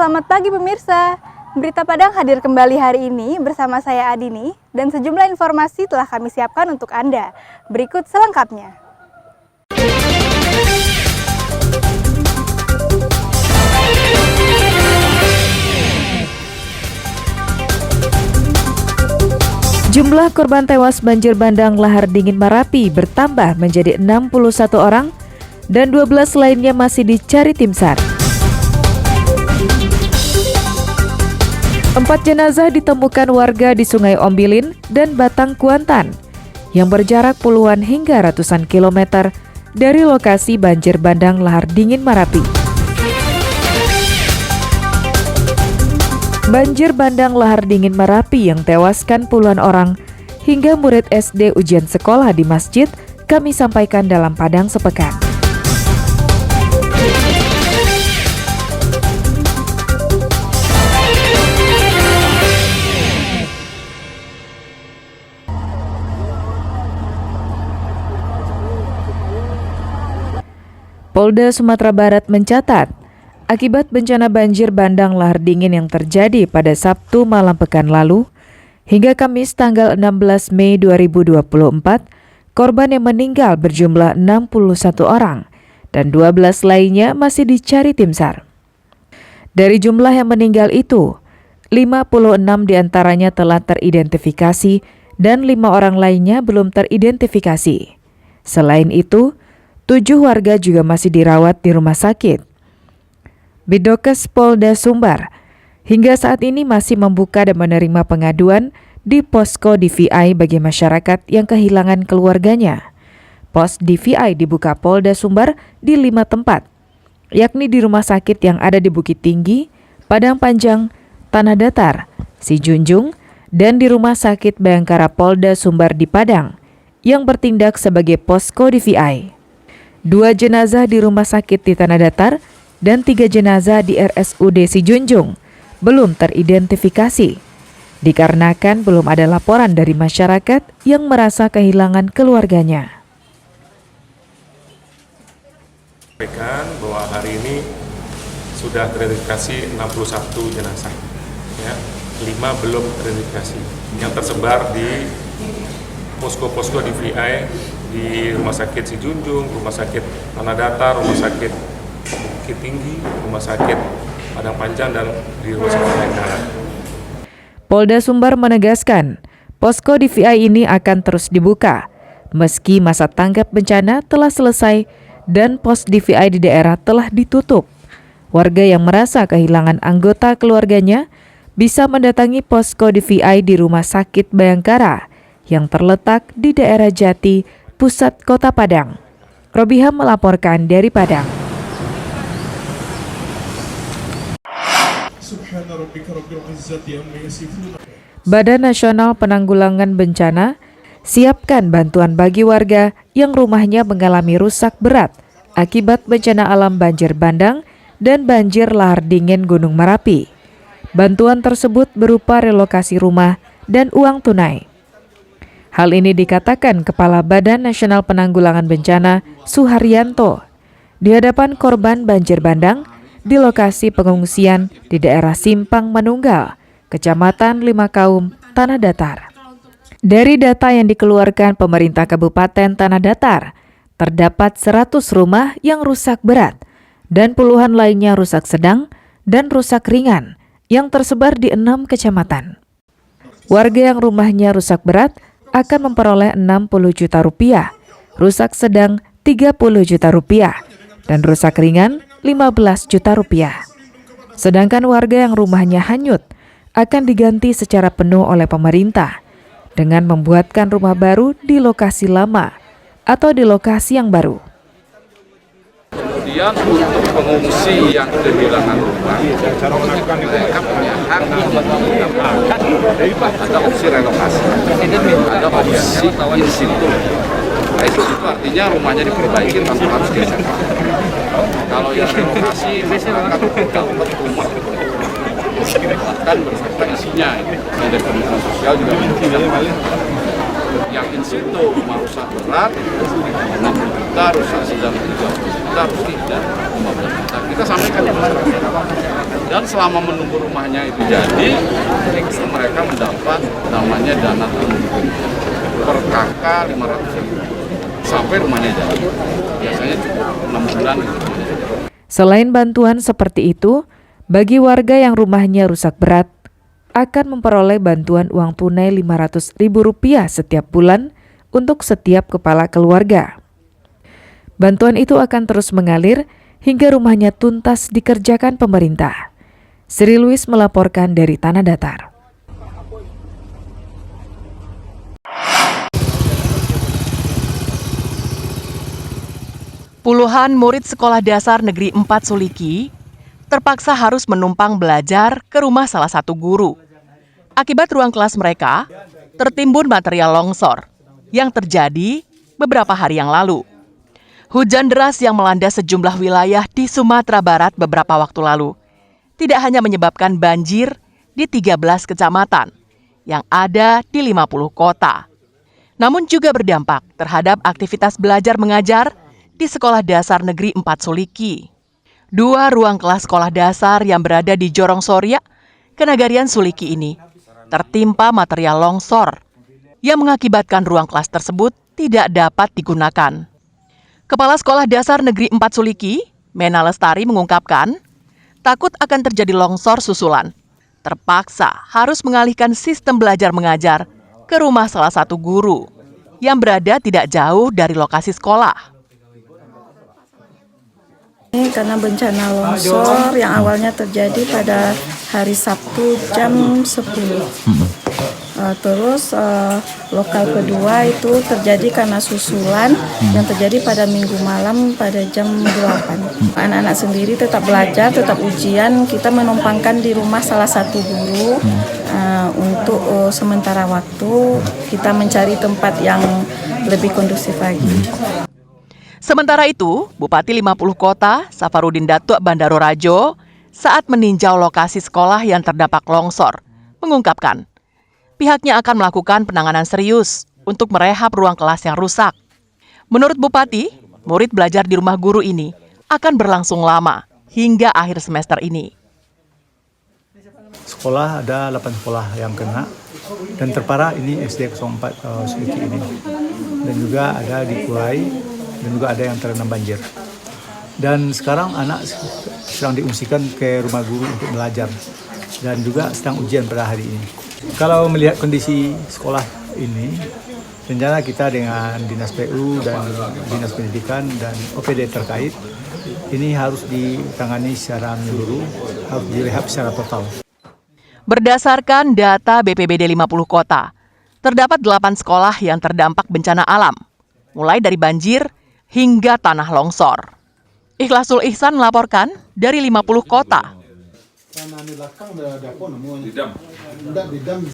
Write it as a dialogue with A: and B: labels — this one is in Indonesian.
A: Selamat pagi pemirsa. Berita Padang hadir kembali hari ini bersama saya Adini dan sejumlah informasi telah kami siapkan untuk Anda. Berikut selengkapnya.
B: Jumlah korban tewas banjir bandang lahar dingin Marapi bertambah menjadi 61 orang dan 12 lainnya masih dicari tim SAR. 4 jenazah ditemukan warga di Sungai Ombilin dan Batang Kuantan yang berjarak puluhan hingga ratusan kilometer dari lokasi banjir bandang lahar dingin Marapi. Banjir bandang lahar dingin Marapi yang tewaskan puluhan orang hingga murid SD ujian sekolah di masjid kami sampaikan dalam Padang sepekan. Polda Sumatera Barat mencatat, akibat bencana banjir bandang lahar dingin yang terjadi pada Sabtu malam pekan lalu, hingga Kamis tanggal 16 Mei 2024, korban yang meninggal berjumlah 61 orang dan 12 lainnya masih dicari tim SAR. Dari jumlah yang meninggal itu, 56 diantaranya telah teridentifikasi dan 5 orang lainnya belum teridentifikasi. Selain itu, 7 warga juga masih dirawat di rumah sakit. Bidokes Polda Sumbar hingga saat ini masih membuka dan menerima pengaduan di posko DVI bagi masyarakat yang kehilangan keluarganya. Pos DVI dibuka Polda Sumbar di 5 tempat, yakni di rumah sakit yang ada di Bukit Tinggi, Padang Panjang, Tanah Datar, Sijunjung, dan di Rumah Sakit Bayangkara Polda Sumbar di Padang yang bertindak sebagai posko DVI. 2 jenazah di rumah sakit di Tanah Datar dan 3 jenazah di RSUD Sijunjung belum teridentifikasi, dikarenakan belum ada laporan dari masyarakat yang merasa kehilangan keluarganya.
C: Bahwa hari ini sudah teridentifikasi 61 jenazah, ya, 5 belum teridentifikasi, yang tersebar di posko-posko DVI di Rumah Sakit Sijunjung, Rumah Sakit Tanah Datar, Rumah Sakit Bukit Tinggi, Rumah Sakit Padang Panjang, dan di Rumah Sakit Bayangkara.
B: Polda Sumbar menegaskan, posko DVI ini akan terus dibuka, meski masa tanggap bencana telah selesai dan pos DVI di daerah telah ditutup. Warga yang merasa kehilangan anggota keluarganya bisa mendatangi posko DVI di Rumah Sakit Bayangkara yang terletak di daerah Jati, Pusat Kota Padang. Robiha melaporkan dari Padang. Badan Nasional Penanggulangan Bencana siapkan bantuan bagi warga yang rumahnya mengalami rusak berat akibat bencana alam banjir bandang dan banjir lahar dingin Gunung Merapi. Bantuan tersebut berupa relokasi rumah dan uang tunai. Hal ini dikatakan Kepala Badan Nasional Penanggulangan Bencana Suharyanto di hadapan korban banjir bandang di lokasi pengungsian di daerah Simpang Manunggal, Kecamatan Limakaum, Tanah Datar. Dari data yang dikeluarkan pemerintah Kabupaten Tanah Datar, terdapat 100 rumah yang rusak berat dan puluhan lainnya rusak sedang dan rusak ringan yang tersebar di 6 kecamatan. Warga yang rumahnya rusak berat akan memperoleh 60 juta rupiah, rusak sedang 30 juta rupiah, dan rusak ringan 15 juta rupiah. Sedangkan warga yang rumahnya hanyut akan diganti secara penuh oleh pemerintah dengan membuatkan rumah baru di lokasi lama atau di lokasi yang baru.
D: Kemudian untuk pengungsi yang kehilangan rumah, mereka punya hak ada opsi relokasi, ada opsi in situ. Itu artinya rumahnya diperbaiki tanpa harus geser. Kalau yang relokasi, masyarakat dapat rumah bahkan berserta isinya. Dari Kementerian Sosial juga yang in situ rumah rusak berat 60 juta, rusak sedang 30 juta, rusak dan 15 juta. Kita sampaikan ke masyarakat. Dan selama menunggu rumahnya itu jadi, mereka mendapat namanya dana tanggung per KK 500.000 sampai rumahnya jadi. Biasanya cukup 6 bulan.
B: Selain bantuan seperti itu, bagi warga yang rumahnya rusak berat, akan memperoleh bantuan uang tunai Rp500.000 setiap bulan untuk setiap kepala keluarga. Bantuan itu akan terus mengalir hingga rumahnya tuntas dikerjakan pemerintah. Sri Louis melaporkan dari Tanah Datar.
E: Puluhan murid sekolah dasar negeri 4 Suliki terpaksa harus menumpang belajar ke rumah salah satu guru. Akibat ruang kelas mereka tertimbun material longsor yang terjadi beberapa hari yang lalu. Hujan deras yang melanda sejumlah wilayah di Sumatera Barat beberapa waktu lalu tidak hanya menyebabkan banjir di 13 kecamatan yang ada di 50 kota, namun juga berdampak terhadap aktivitas belajar mengajar di Sekolah Dasar Negeri 4 Suliki. 2 ruang kelas sekolah dasar yang berada di Jorong Soria, Kenagarian Suliki ini tertimpa material longsor yang mengakibatkan ruang kelas tersebut tidak dapat digunakan. Kepala Sekolah Dasar Negeri 4 Suliki, Mena Lestari mengungkapkan, takut akan terjadi longsor susulan. Terpaksa harus mengalihkan sistem belajar mengajar ke rumah salah satu guru yang berada tidak jauh dari lokasi sekolah.
F: Ini karena bencana longsor yang awalnya terjadi pada hari Sabtu jam 10. Terus lokal kedua itu terjadi karena susulan yang terjadi pada Minggu malam pada jam 8. Anak-anak sendiri tetap belajar, tetap ujian. Kita menumpangkan di rumah salah satu guru untuk sementara waktu kita mencari tempat yang lebih kondusif lagi.
E: Sementara itu, Bupati 50 Kota, Safarudin Datuk Bandaro Rajo, saat meninjau lokasi sekolah yang terdampak longsor, mengungkapkan, pihaknya akan melakukan penanganan serius untuk merehab ruang kelas yang rusak. Menurut Bupati, murid belajar di rumah guru ini akan berlangsung lama hingga akhir semester ini.
G: Sekolah ada 8 sekolah yang kena dan terparah ini SD 04 Suliki ini. Dan juga ada di Kurai dan juga ada yang terendam banjir. Dan sekarang anak sedang diungsikan ke rumah guru untuk belajar dan juga sedang ujian pada hari ini. Kalau melihat kondisi sekolah ini, rencana kita dengan Dinas PU dan Dinas Pendidikan dan OPD terkait, ini harus ditangani secara menyeluruh, harus direhab secara total.
E: Berdasarkan data BPBD 50 Kota, terdapat 8 sekolah yang terdampak bencana alam, mulai dari banjir hingga tanah longsor. Ikhlasul Ihsan melaporkan dari 50 Kota.